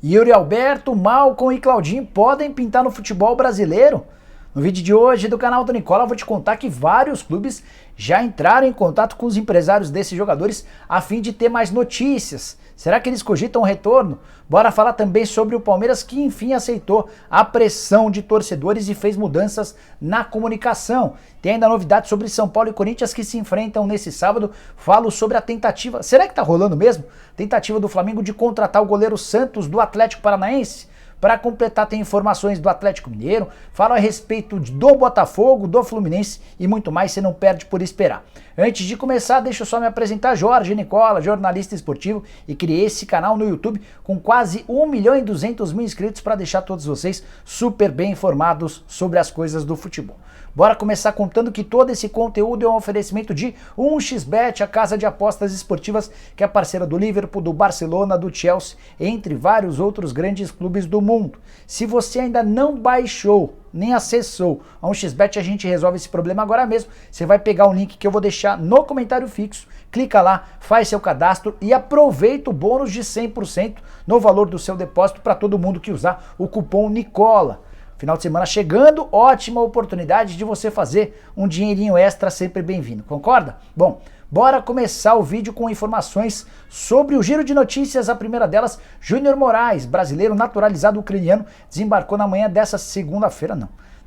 Yuri Alberto, Malcom e Claudinho podem pintar no futebol brasileiro? No vídeo de hoje do canal do Nicola eu vou te contar que vários clubes já entraram em contato com os empresários desses jogadores a fim de ter mais notícias. Será que eles cogitam um retorno? Bora falar também sobre o Palmeiras, que enfim aceitou a pressão de torcedores e fez mudanças na comunicação. Tem ainda novidades sobre São Paulo e Corinthians que se enfrentam nesse sábado. Falo sobre a tentativa, será que tá rolando mesmo? Tentativa do Flamengo de contratar o goleiro Santos do Atlético Paranaense? Para completar, tem informações do Atlético Mineiro, falo a respeito do Botafogo, do Fluminense e muito mais, você não perde por esperar. Antes de começar, deixa eu só me apresentar, Jorge Nicola, jornalista esportivo, e criei esse canal no YouTube com quase 1.200.000 inscritos para deixar todos vocês super bem informados sobre as coisas do futebol. Bora começar contando que todo esse conteúdo é um oferecimento de 1xBet, a casa de apostas esportivas que é parceira do Liverpool, do Barcelona, do Chelsea, entre vários outros grandes clubes do mundo. Se você ainda não baixou, nem acessou a 1xBet, a gente resolve esse problema agora mesmo. Você vai pegar um link que eu vou deixar no comentário fixo, clica lá, faz seu cadastro e aproveita o bônus de 100% no valor do seu depósito para todo mundo que usar o cupom Nicola. Final de semana chegando, ótima oportunidade de você fazer um dinheirinho extra, sempre bem-vindo, concorda? Bom, bora começar o vídeo com informações sobre o giro de notícias. A primeira delas, Júnior Moraes, brasileiro naturalizado ucraniano, desembarcou na manhã dessa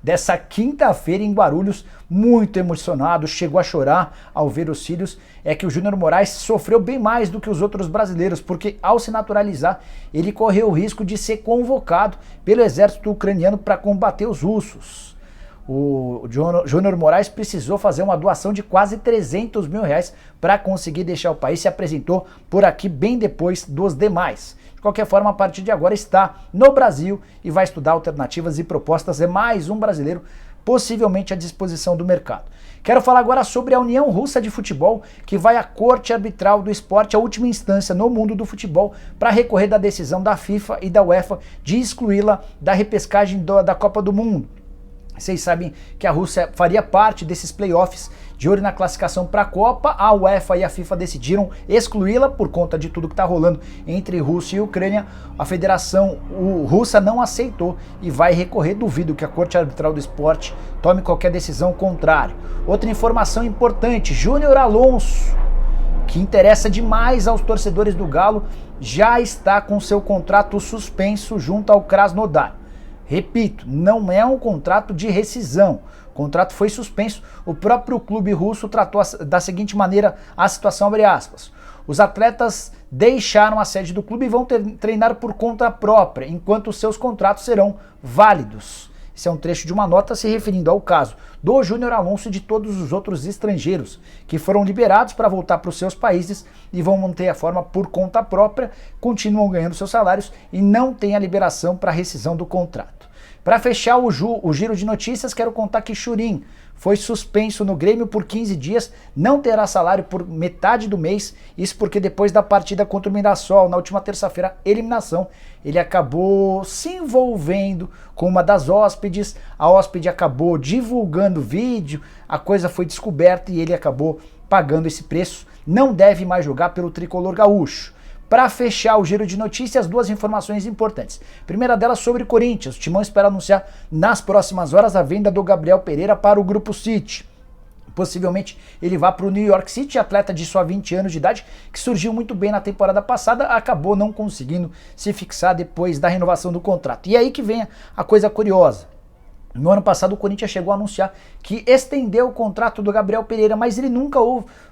dessa quinta-feira em Guarulhos, muito emocionado, chegou a chorar ao ver os filhos. É que o Júnior Moraes sofreu bem mais do que os outros brasileiros, porque ao se naturalizar, ele correu o risco de ser convocado pelo exército ucraniano para combater os russos. O Júnior Moraes precisou fazer uma doação de quase 300 mil reais para conseguir deixar o país, se apresentou por aqui bem depois dos demais. De qualquer forma, a partir de agora está no Brasil e vai estudar alternativas e propostas. É mais um brasileiro possivelmente à disposição do mercado. Quero falar agora sobre a União Russa de Futebol, que vai à Corte Arbitral do Esporte, a última instância no mundo do futebol, para recorrer da decisão da FIFA e da UEFA de excluí-la da repescagem da Copa do Mundo. Vocês sabem que a Rússia faria parte desses playoffs de olho na classificação para a Copa. A UEFA e a FIFA decidiram excluí-la por conta de tudo que está rolando entre Rússia e Ucrânia. A Federação Russa não aceitou e vai recorrer. Duvido que a Corte Arbitral do Esporte tome qualquer decisão contrária. Outra informação importante, Júnior Alonso, que interessa demais aos torcedores do Galo, já está com seu contrato suspenso junto ao Krasnodar. Repito, não é um contrato de rescisão, o contrato foi suspenso. O próprio clube russo tratou da seguinte maneira a situação, abre aspas: os atletas deixaram a sede do clube e vão treinar por conta própria, enquanto seus contratos serão válidos. Esse é um trecho de uma nota se referindo ao caso do Júnior Alonso e de todos os outros estrangeiros que foram liberados para voltar para os seus países e vão manter a forma por conta própria, continuam ganhando seus salários e não tem a liberação para rescisão do contrato. Para fechar o giro de notícias, quero contar que Churin foi suspenso no Grêmio por 15 dias, não terá salário por metade do mês, isso porque depois da partida contra o Mirassol, na última terça-feira, eliminação, ele acabou se envolvendo com uma das hóspedes, a hóspede acabou divulgando vídeo, a coisa foi descoberta e ele acabou pagando esse preço, não deve mais jogar pelo tricolor gaúcho. Para fechar o giro de notícias, duas informações importantes. Primeira delas sobre o Corinthians. O Timão espera anunciar nas próximas horas a venda do Gabriel Pereira para o Grupo City. Possivelmente ele vá para o New York City, atleta de só 20 anos de idade, que surgiu muito bem na temporada passada, acabou não conseguindo se fixar depois da renovação do contrato. E aí que vem a coisa curiosa. No ano passado o Corinthians chegou a anunciar que estendeu o contrato do Gabriel Pereira, mas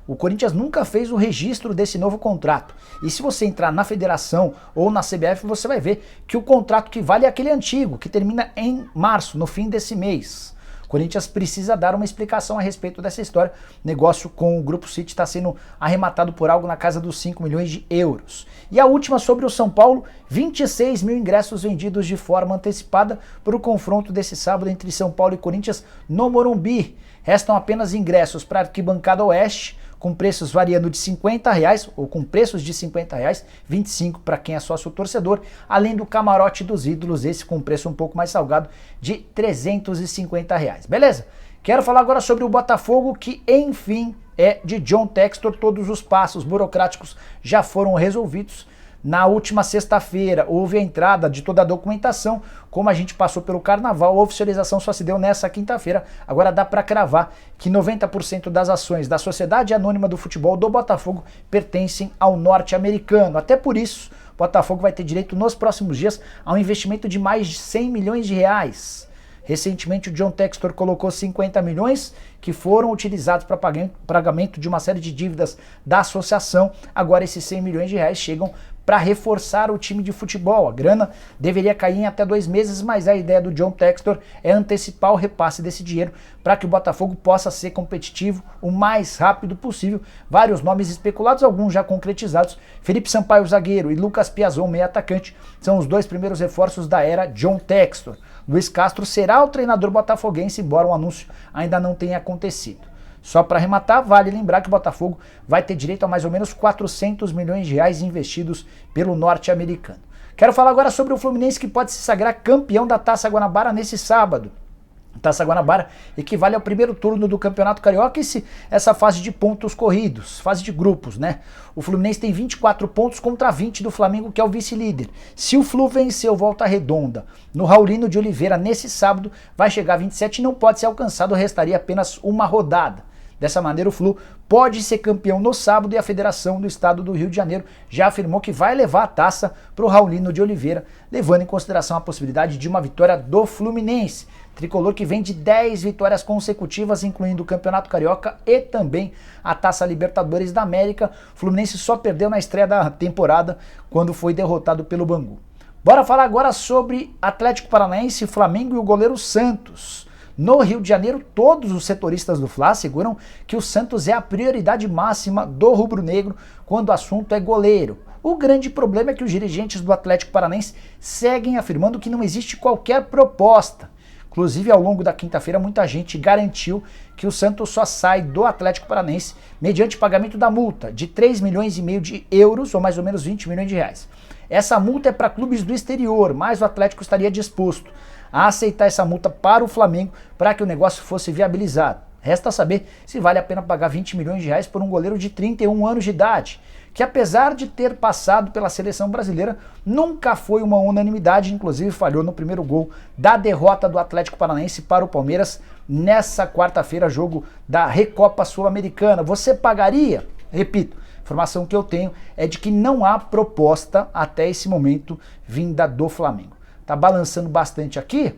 o Corinthians nunca fez o registro desse novo contrato. E se você entrar na federação ou na CBF, você vai ver que o contrato que vale é aquele antigo, que termina em março, no fim desse mês. O Corinthians precisa dar uma explicação a respeito dessa história. O negócio com o Grupo City está sendo arrematado por algo na casa dos 5 milhões de euros. E a última sobre o São Paulo, 26 mil ingressos vendidos de forma antecipada para o confronto desse sábado entre São Paulo e Corinthians no Morumbi. Restam apenas ingressos para a arquibancada oeste, com preços variando de R$50, ou com preços de R$50, 25 para quem é sócio torcedor, além do camarote dos ídolos, esse com preço um pouco mais salgado, de R$350. Beleza? Quero falar agora sobre o Botafogo, que enfim é de John Textor. Todos os passos burocráticos já foram resolvidos. Na última sexta-feira houve a entrada de toda a documentação, como a gente passou pelo carnaval, a oficialização só se deu nessa quinta-feira. Agora dá para cravar que 90% das ações da Sociedade Anônima do Futebol do Botafogo pertencem ao norte-americano. Até por isso, o Botafogo vai ter direito nos próximos dias a um investimento de mais de 100 milhões de reais. Recentemente o John Textor colocou 50 milhões que foram utilizados para pagamento de uma série de dívidas da associação. Agora esses 100 milhões de reais chegam para reforçar o time de futebol. A grana deveria cair em até 2 meses, mas a ideia do John Textor é antecipar o repasse desse dinheiro para que o Botafogo possa ser competitivo o mais rápido possível. Vários nomes especulados, alguns já concretizados. Felipe Sampaio, zagueiro, e Lucas Piazon, meio atacante, são os 2 primeiros reforços da era John Textor. Luiz Castro será o treinador botafoguense, embora o anúncio ainda não tenha acontecido. Só para arrematar, vale lembrar que o Botafogo vai ter direito a mais ou menos 400 milhões de reais investidos pelo norte-americano. Quero falar agora sobre o Fluminense, que pode se sagrar campeão da Taça Guanabara nesse sábado. Taça Guanabara equivale ao primeiro turno do Campeonato Carioca, essa fase de pontos corridos, fase de grupos, né? O Fluminense tem 24 pontos contra 20 do Flamengo, que é o vice-líder. Se o Flu vencer o Volta Redonda no Raulino de Oliveira nesse sábado, vai chegar a 27 e não pode ser alcançado, restaria apenas uma rodada. Dessa maneira, o Flu pode ser campeão no sábado e a Federação do Estado do Rio de Janeiro já afirmou que vai levar a taça para o Raulino de Oliveira, levando em consideração a possibilidade de uma vitória do Fluminense. Tricolor que vem de 10 vitórias consecutivas, incluindo o Campeonato Carioca e também a Taça Libertadores da América. O Fluminense só perdeu na estreia da temporada quando foi derrotado pelo Bangu. Bora falar agora sobre Atlético Paranaense, Flamengo e o goleiro Santos. No Rio de Janeiro, todos os setoristas do Fla asseguram que o Santos é a prioridade máxima do rubro-negro quando o assunto é goleiro. O grande problema é que os dirigentes do Atlético Paranaense seguem afirmando que não existe qualquer proposta. Inclusive, ao longo da quinta-feira, muita gente garantiu que o Santos só sai do Atlético Paranaense mediante pagamento da multa de 3,5 milhões de euros, ou mais ou menos 20 milhões de reais. Essa multa é para clubes do exterior, mas o Atlético estaria disposto a aceitar essa multa para o Flamengo para que o negócio fosse viabilizado. Resta saber se vale a pena pagar 20 milhões de reais por um goleiro de 31 anos de idade, que apesar de ter passado pela seleção brasileira, nunca foi uma unanimidade, inclusive falhou no primeiro gol da derrota do Atlético Paranaense para o Palmeiras nessa quarta-feira, jogo da Recopa Sul-Americana. Você pagaria? Repito, a informação que eu tenho é de que não há proposta até esse momento vinda do Flamengo. Tá balançando bastante aqui,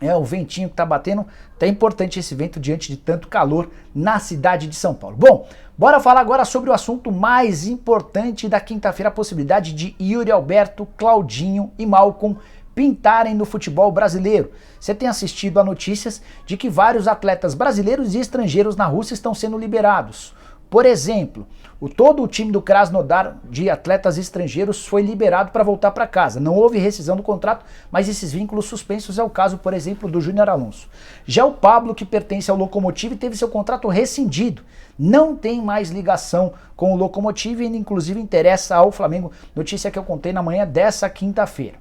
o ventinho que tá batendo, tá importante esse vento diante de tanto calor na cidade de São Paulo. Bom, bora falar agora sobre o assunto mais importante da quinta-feira, a possibilidade de Yuri Alberto, Claudinho e Malcom pintarem no futebol brasileiro. Você tem assistido a notícias de que vários atletas brasileiros e estrangeiros na Rússia estão sendo liberados. Por exemplo, todo o time do Krasnodar de atletas estrangeiros foi liberado para voltar para casa. Não houve rescisão do contrato, mas esses vínculos suspensos é o caso, por exemplo, do Júnior Alonso. Já o Pablo, que pertence ao Lokomotiv, teve seu contrato rescindido. Não tem mais ligação com o Lokomotiv e inclusive interessa ao Flamengo. Notícia que eu contei na manhã dessa quinta-feira.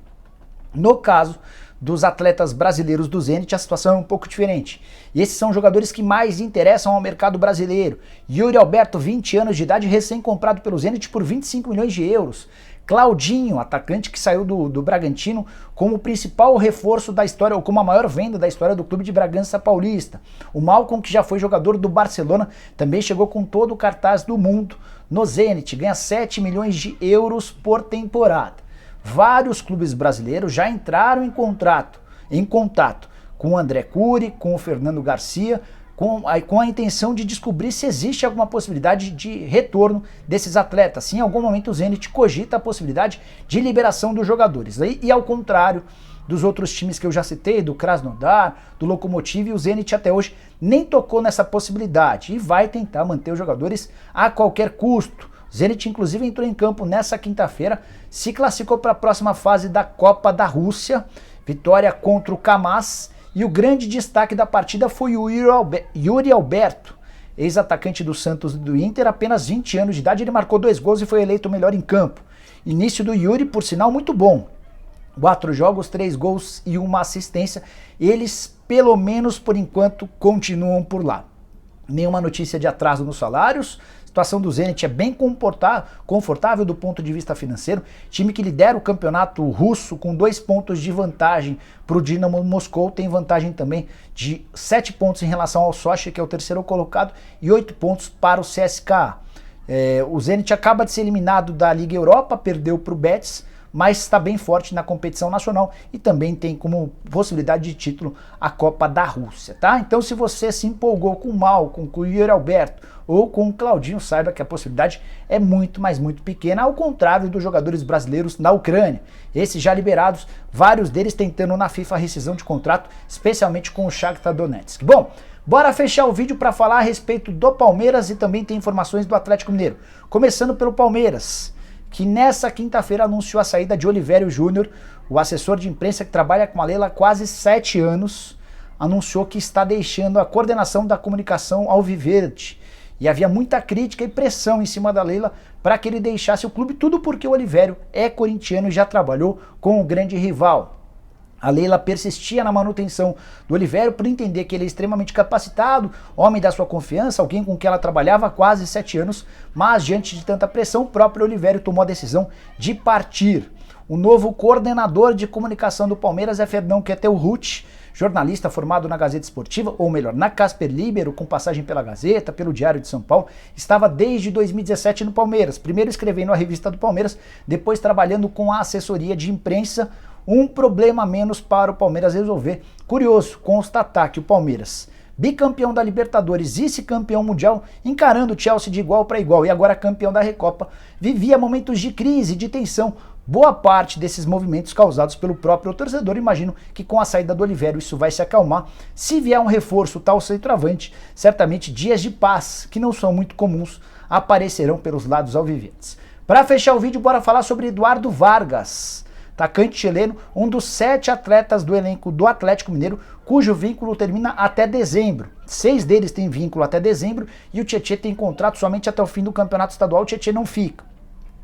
No caso dos atletas brasileiros do Zenit, a situação é um pouco diferente. E esses são jogadores que mais interessam ao mercado brasileiro. Yuri Alberto, 20 anos de idade, recém-comprado pelo Zenit por 25 milhões de euros. Claudinho, atacante que saiu do Bragantino como o principal reforço da história, ou como a maior venda da história do clube de Bragança Paulista. O Malcom, que já foi jogador do Barcelona, também chegou com todo o cartaz do mundo no Zenit, ganha 7 milhões de euros por temporada. Vários clubes brasileiros já entraram em contato com o André Curi, com o Fernando Garcia, com a intenção de descobrir se existe alguma possibilidade de retorno desses atletas. Sim, em algum momento o Zenit cogita a possibilidade de liberação dos jogadores. E ao contrário dos outros times que eu já citei, do Krasnodar, do Lokomotiv, o Zenit até hoje nem tocou nessa possibilidade e vai tentar manter os jogadores a qualquer custo. O Zenit, inclusive, entrou em campo nessa quinta-feira, se classificou para a próxima fase da Copa da Rússia, vitória contra o Kamaz, e o grande destaque da partida foi o Yuri Alberto, ex-atacante do Santos e do Inter, apenas 20 anos de idade, ele marcou 2 gols e foi eleito o melhor em campo. Início do Yuri, por sinal, muito bom. 4 jogos, 3 gols e 1 assistência. Eles, pelo menos por enquanto, continuam por lá. Nenhuma notícia de atraso nos salários, situação do Zenit é bem confortável do ponto de vista financeiro. Time que lidera o campeonato russo com 2 pontos de vantagem para o Dinamo Moscou, tem vantagem também de 7 pontos em relação ao Sochi, que é o terceiro colocado, e 8 pontos para o CSKA. O Zenit acaba de ser eliminado da Liga Europa, perdeu para o Betis, mas está bem forte na competição nacional e também tem como possibilidade de título a Copa da Rússia, tá? Então se você se empolgou com o Malcom, com o Yuri Alberto ou com o Claudinho, saiba que a possibilidade é muito, mas muito pequena, ao contrário dos jogadores brasileiros na Ucrânia. Esses já liberados, vários deles tentando na FIFA a rescisão de contrato, especialmente com o Shakhtar Donetsk. Bom, bora fechar o vídeo para falar a respeito do Palmeiras e também tem informações do Atlético Mineiro. Começando pelo Palmeiras, que nessa quinta-feira anunciou a saída de Olivério Júnior, o assessor de imprensa que trabalha com a Leila há quase 7 anos, anunciou que está deixando a coordenação da comunicação alviverde. E havia muita crítica e pressão em cima da Leila para que ele deixasse o clube, tudo porque o Olivério é corintiano e já trabalhou com o grande rival. A Leila persistia na manutenção do Olivério por entender que ele é extremamente capacitado, homem da sua confiança, alguém com quem ela trabalhava há quase 7 anos, mas diante de tanta pressão, o próprio Olivério tomou a decisão de partir. O novo coordenador de comunicação do Palmeiras é Fernão Kettelhut, jornalista formado na Gazeta Esportiva, ou melhor, na Casper Libero, com passagem pela Gazeta, pelo Diário de São Paulo, estava desde 2017 no Palmeiras, primeiro escrevendo a revista do Palmeiras, depois trabalhando com a assessoria de imprensa. Um problema a menos para o Palmeiras resolver. Curioso constatar que o Palmeiras, bicampeão da Libertadores, vice-campeão mundial, encarando o Chelsea de igual para igual e agora campeão da Recopa, vivia momentos de crise, de tensão. Boa parte desses movimentos causados pelo próprio torcedor. Imagino que com a saída do Olivério isso vai se acalmar. Se vier um reforço tal centroavante, certamente dias de paz, que não são muito comuns, aparecerão pelos lados alviverdes. Para fechar o vídeo, bora falar sobre Eduardo Vargas, atacante chileno, um dos 7 atletas do elenco do Atlético Mineiro, cujo vínculo termina até dezembro. 6 deles têm vínculo até dezembro e o Tietê tem contrato somente até o fim do campeonato estadual, o Tietê não fica.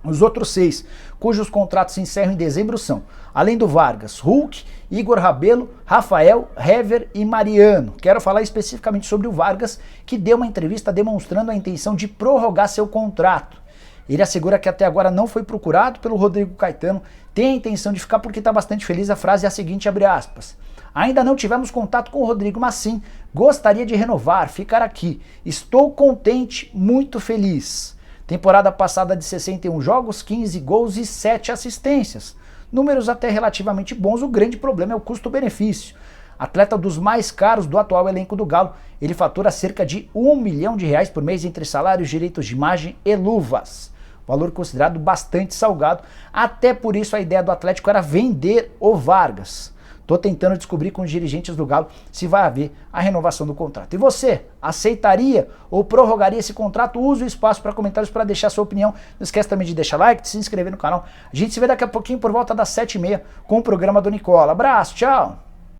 Os outros 6, cujos contratos se encerram em dezembro são, além do Vargas, Hulk, Igor Rabelo, Rafael, Hever e Mariano. Quero falar especificamente sobre o Vargas, que deu uma entrevista demonstrando a intenção de prorrogar seu contrato. Ele assegura que até agora não foi procurado pelo Rodrigo Caetano, tem a intenção de ficar porque está bastante feliz. A frase é a seguinte, abre aspas: ainda não tivemos contato com o Rodrigo, mas sim, gostaria de renovar, ficar aqui. Estou contente, muito feliz. Temporada passada de 61 jogos, 15 gols e 7 assistências. Números até relativamente bons, o grande problema é o custo-benefício. Atleta dos mais caros do atual elenco do Galo, ele fatura cerca de R$1 milhão por mês entre salários, direitos de imagem e luvas. Valor considerado bastante salgado, até por isso a ideia do Atlético era vender o Vargas. Tô tentando descobrir com os dirigentes do Galo se vai haver a renovação do contrato. E você, aceitaria ou prorrogaria esse contrato? Use o espaço para comentários para deixar sua opinião. Não esquece também de deixar like, de se inscrever no canal. A gente se vê daqui a pouquinho por volta das 7h30 com o programa do Nicola. Abraço, tchau!